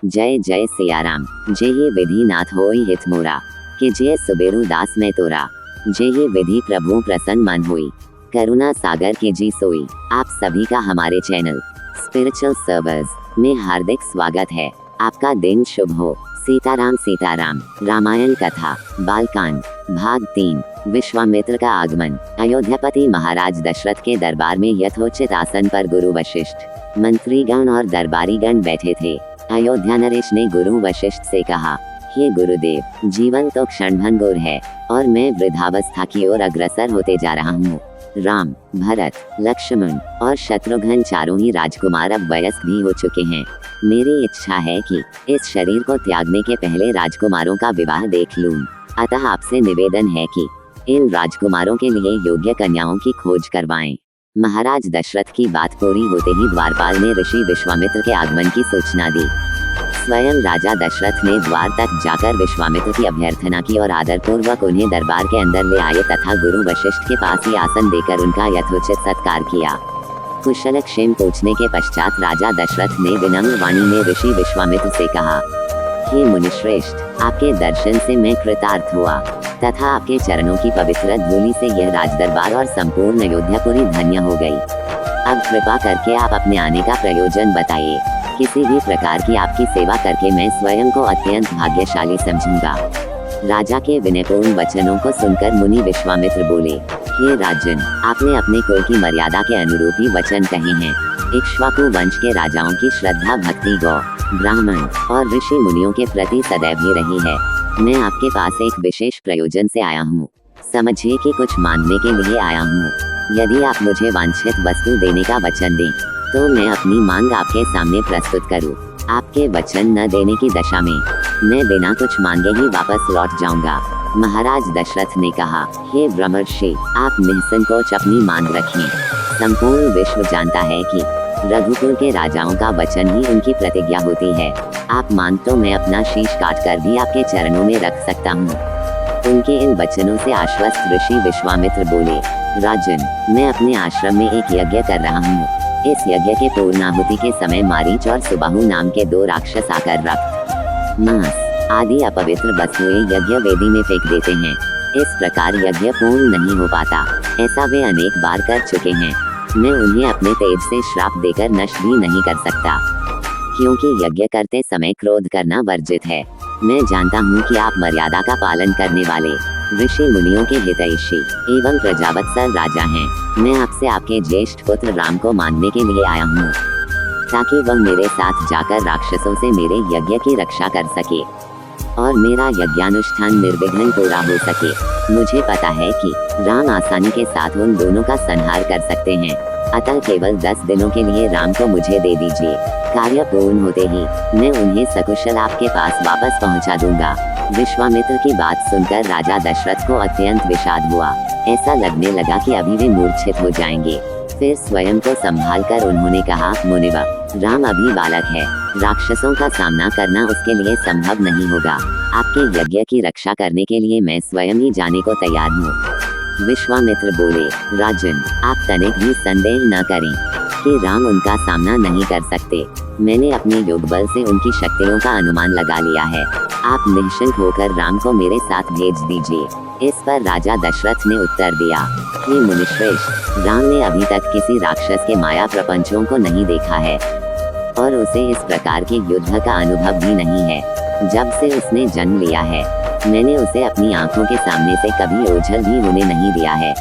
जय जय सियाराम। जय ये विधि नाथ होई हित मोरा, कि जय सुबेरु दास में तोरा। जय ये विधि प्रभु प्रसन्न मन होई, करुणा सागर के जी सोई। आप सभी का हमारे चैनल स्पिरिचुअल सर्वर्स में हार्दिक स्वागत है। आपका दिन शुभ हो। सीताराम सीताराम। रामायण कथा बालकांड भाग 3। विश्वामित्र का आगमन। अयोध्यापति महाराज दशरथ के दरबार में यथोचित आसन पर गुरु वशिष्ठ, मंत्रीगण और दरबारीगण बैठे थे। अयोध्या नरेश ने गुरु वशिष्ठ से कहा, हे गुरुदेव, जीवन तो क्षणभंगुर है और मैं वृद्धावस्था की ओर अग्रसर होते जा रहा हूँ। राम, भरत, लक्ष्मण और शत्रुघ्न चारों ही राजकुमार अब वयस्क भी हो चुके हैं। मेरी इच्छा है कि इस शरीर को त्यागने के पहले राजकुमारों का विवाह देख लूं। अतः आपसे निवेदन है कि इन राजकुमारों के लिए योग्य कन्याओं की खोज करवाएं। महाराज दशरथ की बात पूरी होते ही द्वारपाल ने ऋषि विश्वामित्र के आगमन की सूचना दी। स्वयं राजा दशरथ ने द्वार तक जाकर विश्वामित्र की अभ्यर्थना की और आदरपूर्वक उन्हें दरबार के अंदर ले आए तथा गुरु वशिष्ठ के पास ही आसन देकर उनका यथोचित सत्कार किया। कुशल क्षेम पूछने के पश्चात राजा दशरथ ने विनम्र वाणी में ऋषि विश्वामित्र से कहा, हे मुनिश्रेष्ठ, आपके दर्शन से मैं कृतार्थ हुआ तथा आपके चरणों की पवित्र धूलि से यह राजदरबार और संपूर्ण अयोध्यापुरी धन्य हो गई। अब कृपा करके आप अपने आने का प्रयोजन बताइए। किसी भी प्रकार की आपकी सेवा करके मैं स्वयं को अत्यंत भाग्यशाली समझूंगा। राजा के विनयपूर्ण वचनों को सुनकर मुनि विश्वामित्र बोले, हे राजन, आपने अपने कुल की मर्यादा के अनुरूप ही वचन कहे हैं। इक्ष्वाकु वंश के राजाओं की श्रद्धा भक्ति गौ, ब्राह्मण और ऋषि मुनियों के प्रति सदैव ही रही है। मैं आपके पास एक विशेष प्रयोजन से आया हूँ। समझिए कि कुछ मांगने के लिए आया हूँ। यदि आप मुझे वांछित वस्तु देने का वचन दें तो मैं अपनी मांग आपके सामने प्रस्तुत करूँ। आपके वचन न देने की दशा में मैं बिना कुछ मांगे ही वापस लौट जाऊंगा। महाराज दशरथ ने कहा, हे ब्रह्मर्षि, आप निसंकोच अपनी मांग रखें। संपूर्ण विश्व जानता है कि रघुकुल के राजाओं का वचन ही उनकी प्रतिज्ञा होती है। आप मांग तो मैं अपना शीश काट कर भी आपके चरणों में रख सकता हूँ। उनके इन वचनों से आश्वस्त ऋषि विश्वामित्र बोले, राजन, मैं अपने आश्रम में एक यज्ञ कर रहा हूँ। इस यज्ञ के पूर्णाहुति के समय मारीच और सुबाहु नाम के 2 राक्षस आकर रक्त, मांस आदि अपवित्र वस्तुएं यज्ञ वेदी में फेंक देते हैं। इस प्रकार यज्ञ पूर्ण नहीं हो पाता। ऐसा वे अनेक बार कर चुके हैं। मैं उन्हें अपने तेज से श्राप देकर नष्ट भी नहीं कर सकता, क्योंकि यज्ञ करते समय क्रोध करना वर्जित है। मैं जानता हूँ कि आप मर्यादा का पालन करने वाले ऋषि मुनियों के हितैषी एवं प्रजावत्सल राजा हैं। मैं आपसे आपके ज्येष्ठ पुत्र राम को मांगने के लिए आया हूँ, ताकि वह मेरे साथ जाकर राक्षसों से मेरे यज्ञ की रक्षा कर सके और मेरा यज्ञानुष्ठान निर्विघ्न पूरा हो सके। मुझे पता है कि राम आसानी के साथ उन दोनों का संहार कर सकते हैं। अतः केवल 10 दिनों के लिए राम को मुझे दे दीजिए। कार्य पूर्ण होते ही मैं उन्हें सकुशल आपके पास वापस पहुंचा दूंगा। विश्वामित्र की बात सुनकर राजा दशरथ को अत्यंत विषाद हुआ। ऐसा लगने लगा कि अभी वे मूर्छित हो जाएंगे। फिर स्वयं को संभाल कर उन्होंने कहा, मुनिवर, राम अभी बालक है। राक्षसों का सामना करना उसके लिए संभव नहीं होगा। आपके यज्ञ की रक्षा करने के लिए मैं स्वयं ही जाने को तैयार हूँ। विश्वामित्र बोले, राजन, आप तनिक भी संदेह न करें कि राम उनका सामना नहीं कर सकते। मैंने अपने योग बल से उनकी शक्तियों का अनुमान लगा लिया है। आप निश्चिंत होकर राम को मेरे साथ भेज दीजिए। इस पर राजा दशरथ ने उत्तर दिया, हे मुनिश्रेष्ठ, राम ने अभी तक किसी राक्षस के माया प्रपंचों को नहीं देखा है और उसे इस प्रकार के युद्ध का अनुभव भी नहीं है। जब से उसने जन्म लिया है, मैंने उसे अपनी आंखों के सामने से कभी ओझल भी होने नहीं दिया है।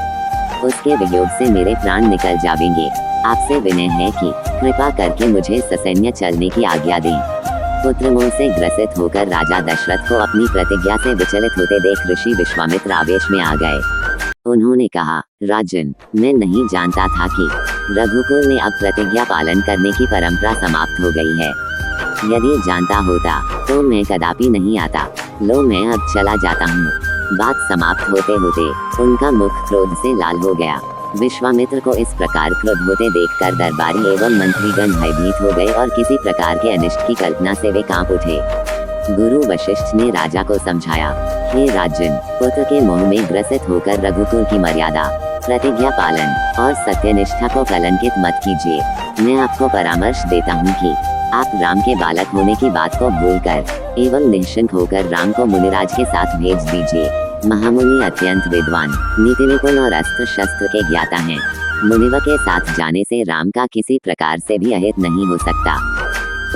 उसके वियोग से मेरे प्राण निकल जाएंगे। आपसे विनय है कि कृपा करके मुझे ससैन्य चलने की आज्ञा दें। पुत्रमोह से ग्रसित होकर राजा दशरथ को अपनी प्रतिज्ञा से विचलित होते देख ऋषि विश्वामित्र आवेश में आ गए। उन्होंने कहा, राजन, मैं नहीं जानता था कि रघुकुल में अब प्रतिज्ञा पालन करने की परंपरा समाप्त हो गई है। यदि जानता होता तो मैं कदापि नहीं आता। लो, मैं अब चला जाता हूँ। बात समाप्त होते होते उनका मुख क्रोध से लाल हो गया। विश्वामित्र को इस प्रकार क्रोध होते देखकर दरबारी एवं मंत्रीगण भयभीत हो गए और किसी प्रकार के अनिष्ट की कल्पना से वे कांप उठे। गुरु वशिष्ठ ने राजा को समझाया, हे राजन, पुत्र के मोह में ग्रसित होकर रघुकुल की मर्यादा, प्रतिज्ञा पालन और सत्यनिष्ठा को कलंकित मत कीजिए। मैं आपको परामर्श देता हूँ कि आप राम के बालक होने की बात को भूलकर एवं निश्चिंत होकर राम को मुनिराज के साथ भेज दीजिए। महामुनि अत्यंत विद्वान, नीति निपुण और अस्त्र शस्त्र के ज्ञाता हैं। मुनिव के साथ जाने से राम का किसी प्रकार से भी अहित नहीं हो सकता।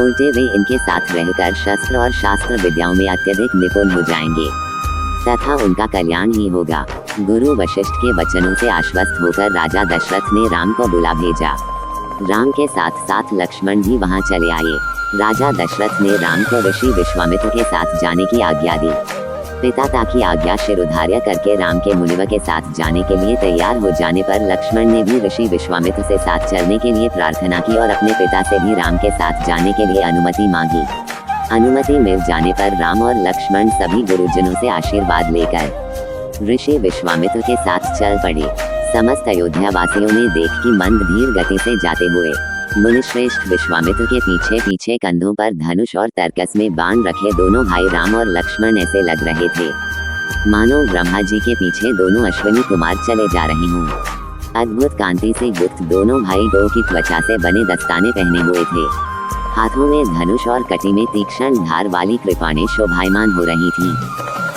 उल्टे वे इनके साथ रहकर शस्त्र और शास्त्र विद्याओं में अत्यधिक निपुण हो जाएंगे तथा उनका कल्याण ही होगा। गुरु वशिष्ठ के वचनों से आश्वस्त होकर राजा दशरथ ने राम को बुला भेजा। राम के साथ साथ लक्ष्मण भी वहां चले आए। राजा दशरथ ने राम को ऋषि विश्वामित्र के साथ जाने की आज्ञा दी। पिता की आज्ञा शिरोधार्य करके राम के मुनिव के साथ जाने के लिए तैयार हो जाने पर लक्ष्मण ने भी ऋषि विश्वामित्र से साथ चलने के लिए प्रार्थना की और अपने पिता से भी राम के साथ जाने के लिए अनुमति मांगी। अनुमति मिल जाने पर राम और लक्ष्मण सभी गुरुजनों से आशीर्वाद लेकर ऋषि विश्वामित्र के साथ चल पड़े। समस्त अयोध्या वासियों ने देख कि मंद धीर गति से जाते हुए मुनिश्रेष्ठ विश्वामित्र के पीछे पीछे कंधों पर धनुष और तरकस में बाण रखे दोनों भाई राम और लक्ष्मण ऐसे लग रहे थे मानो ब्रह्मा जी के पीछे दोनों अश्विनी कुमार चले जा रहे हों। अद्भुत कांति से युक्त दोनों भाई गौ की त्वचा से बने दस्ताने पहने हुए थे। हाथों में धनुष और कटी में तीक्ष्ण धार वाली कृपाणें शोभायमान हो रही थी।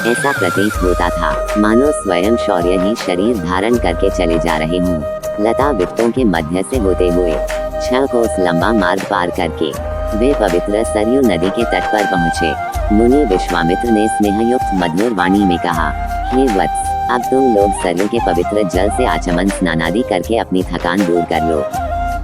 ऐसा प्रतीत होता था मानो स्वयं शौर्य ही शरीर धारण करके चले जा रहे हों। लता वृक्षों के मध्य से होते हुए 6 कोस लंबा मार्ग पार करके वे पवित्र सरयू नदी के तट पर पहुँचे। मुनि विश्वामित्र ने स्नेहयुक्त मधुर वाणी में कहा, हे वत्स, अब तुम लोग सरयू के पवित्र जल से आचमन स्नानादि करके अपनी थकान दूर कर लो,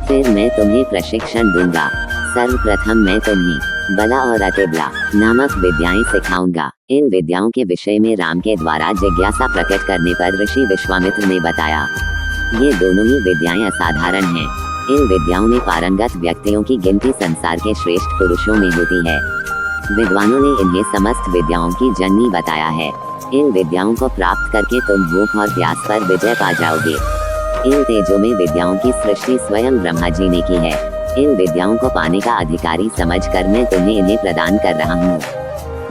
फिर मैं तुम्हें प्रशिक्षण दूंगा। सर्वप्रथम मैं तुम्हें बला और अतिबला नामक विद्याएं सिखाऊंगा। इन विद्याओं के विषय में राम के द्वारा जिज्ञासा प्रकट करने पर ऋषि विश्वामित्र ने बताया, ये दोनों ही विद्याएं असाधारण हैं। इन विद्याओं में पारंगत व्यक्तियों की गिनती संसार के श्रेष्ठ पुरुषों में होती है। विद्वानों ने इन्हें समस्त विद्याओं की जननी बताया है। इन विद्याओं को प्राप्त करके तुम भूख और प्यास पर विजय पा जाओगे। इन तेजों में विद्याओं की सृष्टि स्वयं ब्रह्मा जी ने की है। इन विद्याओं को पाने का अधिकारी समझकर मैं तुम्हें इन्हें प्रदान कर रहा हूँ।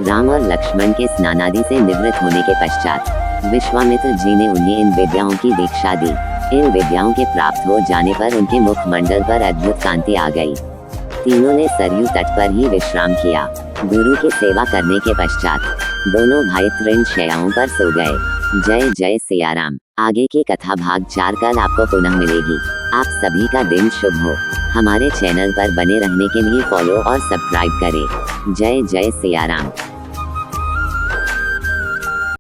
राम और लक्ष्मण के स्नानादि से निवृत्त होने के पश्चात विश्वामित्र जी ने उन्हें इन विद्याओं की दीक्षा दी। इन विद्याओं के प्राप्त हो जाने पर उनके मुखमंडल पर अद्भुत कांति आ गई। तीनों ने सरयू तट पर ही विश्राम किया। गुरु की सेवा करने के पश्चात दोनों भाई तृण शैयाओं पर सो गए। जय जय सिया राम। आगे की कथा भाग 4 कल आपको पुनः मिलेगी। आप सभी का दिन शुभ हो। हमारे चैनल पर बने रहने के लिए फॉलो और सब्सक्राइब करें। जय जय सिया राम।